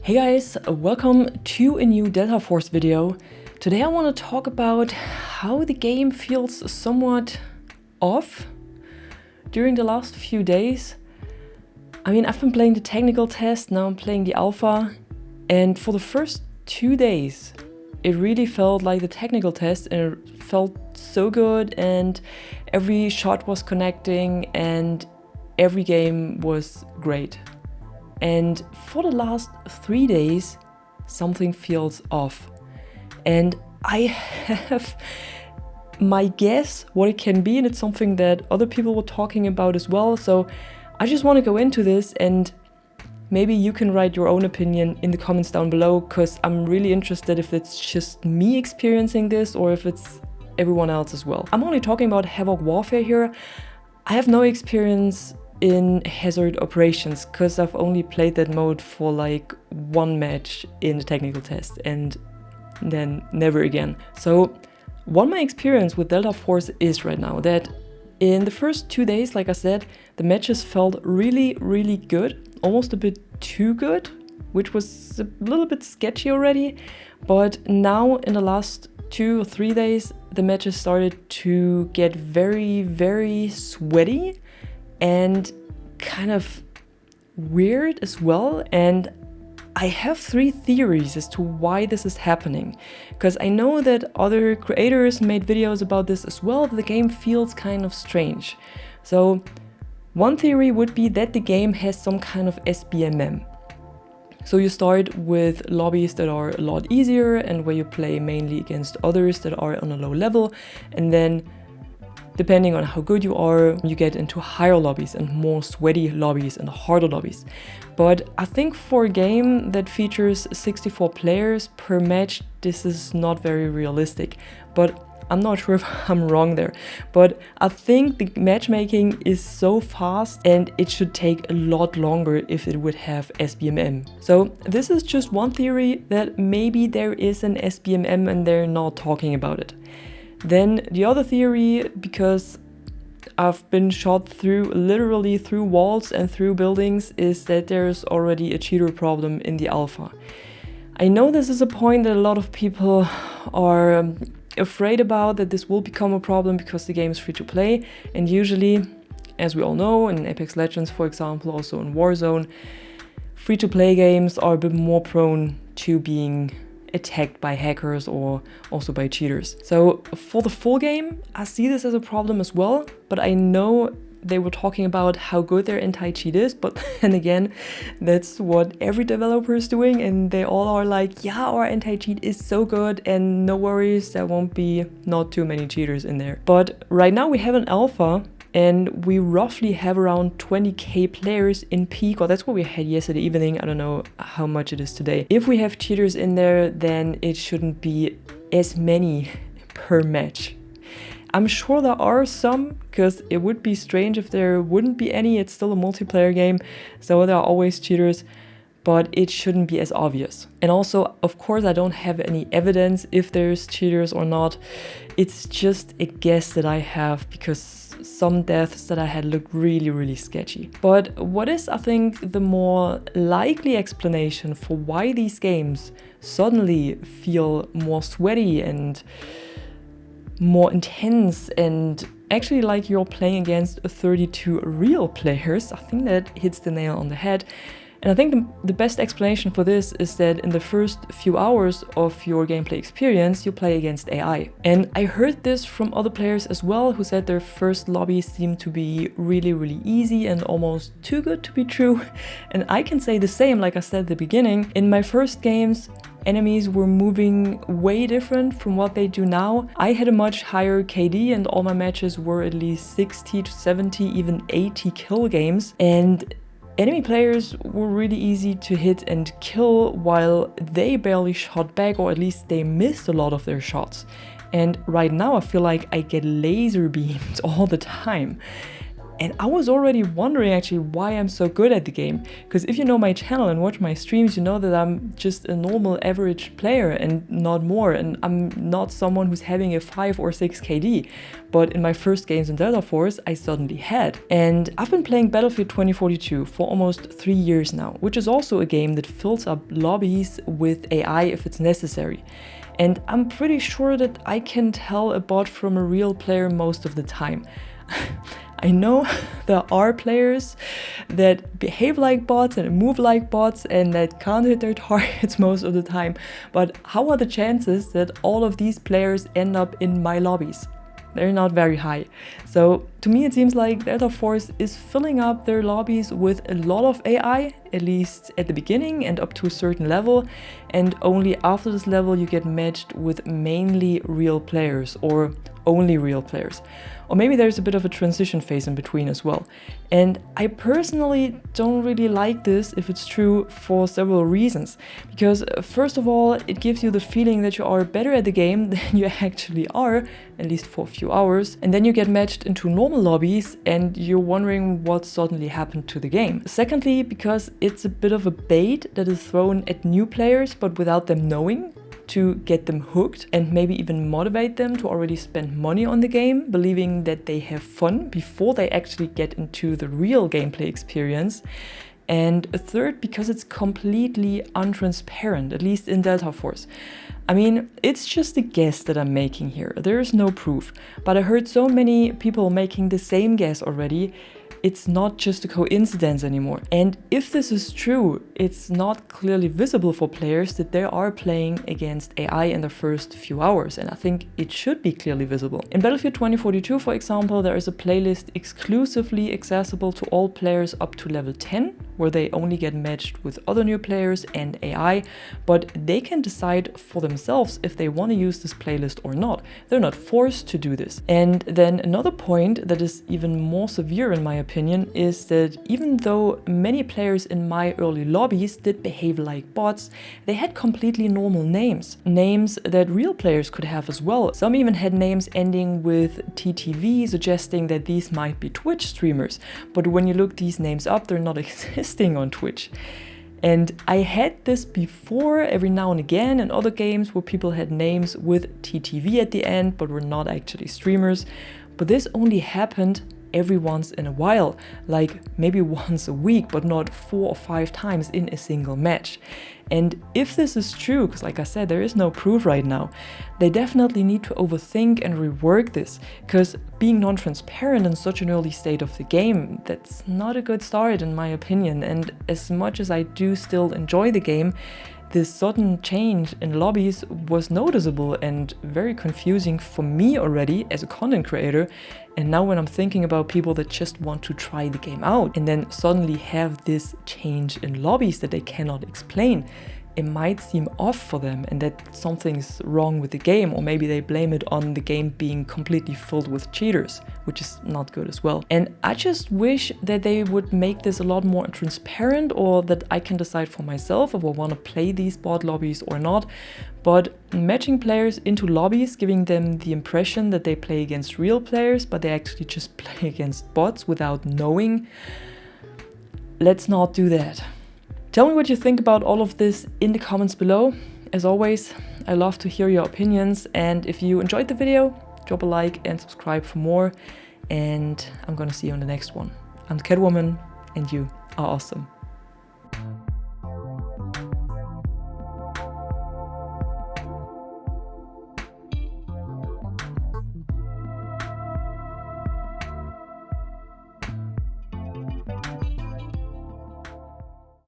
Hey guys, welcome to a new Delta Force video. Today I want to talk about how the game feels somewhat off during the last few days. I've been playing the technical test, now I'm playing the alpha, and for the first 2 days it really felt like the technical test and it felt so good and every shot was connecting and every game was great. And for the last 3 days, something feels off. And I have my guess what it can be, and it's something that other people were talking about as well. So I just want to go into this, and maybe you can write your own opinion in the comments down below, because I'm really interested if it's just me experiencing this or if it's everyone else as well. I'm only talking about Havoc Warfare here. I have no experience in hazard operations because I've only played that mode for like one match in the technical test and then never again. So what my experience with Delta Force is right now, that in the first 2 days, like I said, the matches felt really good, almost a bit too good, which was a little bit sketchy already. But now in the last 2 or 3 days, the matches started to get very sweaty and kind of weird as well. And I have 3 theories as to why this is happening, because I know that other creators made videos about this as well, but the game feels kind of strange. So one theory would be that the game has some kind of SBMM. So you start with lobbies that are a lot easier and where you play mainly against others that are on a low level, and then depending on how good you are, you get into higher lobbies and more sweaty lobbies and harder lobbies. But I think for a game that features 64 players per match, this is not very realistic. But I'm not sure if I'm wrong there. But I think the matchmaking is so fast and it should take a lot longer if it would have SBMM. So this is just one theory, that maybe there is an SBMM and they're not talking about it. Then the other theory, because I've been shot literally through walls and through buildings, is that there's already a cheater problem in the alpha. I know this is a point that a lot of people are afraid about, that this will become a problem because the game is free to play. And usually, as we all know, in Apex Legends, for example, also in Warzone, free to play games are a bit more prone to being attacked by hackers or also by cheaters. So for the full game, I see this as a problem as well, but I know they were talking about how good their anti-cheat is, but then again, that's what every developer is doing, and they all are like, yeah, our anti-cheat is so good and no worries, there won't be not too many cheaters in there. But right now we have an alpha and we roughly have around 20k players in peak, or that's what we had yesterday evening. I don't know how much it is today. If we have cheaters in there, then it shouldn't be as many per match. I'm sure there are some, because it would be strange if there wouldn't be any. It's still a multiplayer game, so there are always cheaters, but it shouldn't be as obvious. And also, of course, I don't have any evidence if there's cheaters or not. It's just a guess that I have, because some deaths that I had looked really sketchy. But what is, I think, the more likely explanation for why these games suddenly feel more sweaty and more intense and actually like you're playing against 32 real players, I think that hits the nail on the head. And I think the best explanation for this is that in the first few hours of your gameplay experience, you play against AI. And I heard this from other players as well, who said their first lobbies seemed to be really easy and almost too good to be true. And I can say the same, like I said at the beginning. In my first games, enemies were moving way different from what they do now. I had a much higher KD and all my matches were at least 60 to 70, even 80 kill games. And enemy players were really easy to hit and kill, while they barely shot back, or at least they missed a lot of their shots. And right now I feel like I get laser beamed all the time. And I was already wondering actually why I'm so good at the game. Because if you know my channel and watch my streams, you know that I'm just a normal average player and not more. And I'm not someone who's having a 5 or 6 KD. But in my first games in Delta Force, I suddenly had. And I've been playing Battlefield 2042 for almost 3 years now, which is also a game that fills up lobbies with AI if it's necessary. And I'm pretty sure that I can tell a bot from a real player most of the time. I know there are players that behave like bots and move like bots and that can't hit their targets most of the time, but how are the chances that all of these players end up in my lobbies? They're not very high. So to me it seems like Delta Force is filling up their lobbies with a lot of AI, at least at the beginning and up to a certain level, and only after this level you get matched with mainly real players or only real players. Or maybe there's a bit of a transition phase in between as well. And I personally don't really like this if it's true for several reasons. Because first of all, it gives you the feeling that you are better at the game than you actually are, at least for a few hours. And then you get matched into normal lobbies and you're wondering what suddenly happened to the game. Secondly, because it's a bit of a bait that is thrown at new players but without them knowing, to get them hooked and maybe even motivate them to already spend money on the game, believing that they have fun before they actually get into the real gameplay experience. And a third, because it's completely untransparent, at least in Delta Force. I mean, it's just a guess that I'm making here. There is no proof, but I heard so many people making the same guess already. It's not just a coincidence anymore. And if this is true, it's not clearly visible for players that they are playing against AI in the first few hours, and I think it should be clearly visible. In Battlefield 2042, for example, there is a playlist exclusively accessible to all players up to level 10, where they only get matched with other new players and AI, but they can decide for themselves if they want to use this playlist or not. They're not forced to do this. And then another point that is even more severe in my opinion is that even though many players in my early lobbies did behave like bots, they had completely normal names. Names that real players could have as well. Some even had names ending with TTV, suggesting that these might be Twitch streamers. But when you look these names up, they're not existing on Twitch. And I had this before every now and again in other games where people had names with TTV at the end but were not actually streamers. But this only happened every once in a while, like maybe once a week, but not 4 or 5 times in a single match. And if this is true, because like I said, there is no proof right now, they definitely need to overthink and rework this, because being non-transparent in such an early state of the game, that's not a good start in my opinion. And as much as I do still enjoy the game, this sudden change in lobbies was noticeable and very confusing for me already as a content creator. And now when I'm thinking about people that just want to try the game out and then suddenly have this change in lobbies that they cannot explain, it might seem off for them and that something's wrong with the game, or maybe they blame it on the game being completely filled with cheaters, which is not good as well. And I just wish that they would make this a lot more transparent, or that I can decide for myself if I want to play these bot lobbies or not. But matching players into lobbies, giving them the impression that they play against real players, but they actually just play against bots without knowing, let's not do that. Tell me what you think about all of this in the comments below. As always, I love to hear your opinions, and if you enjoyed the video, drop a like and subscribe for more, and I'm gonna see you on the next one. I'm Catwoman, and you are awesome.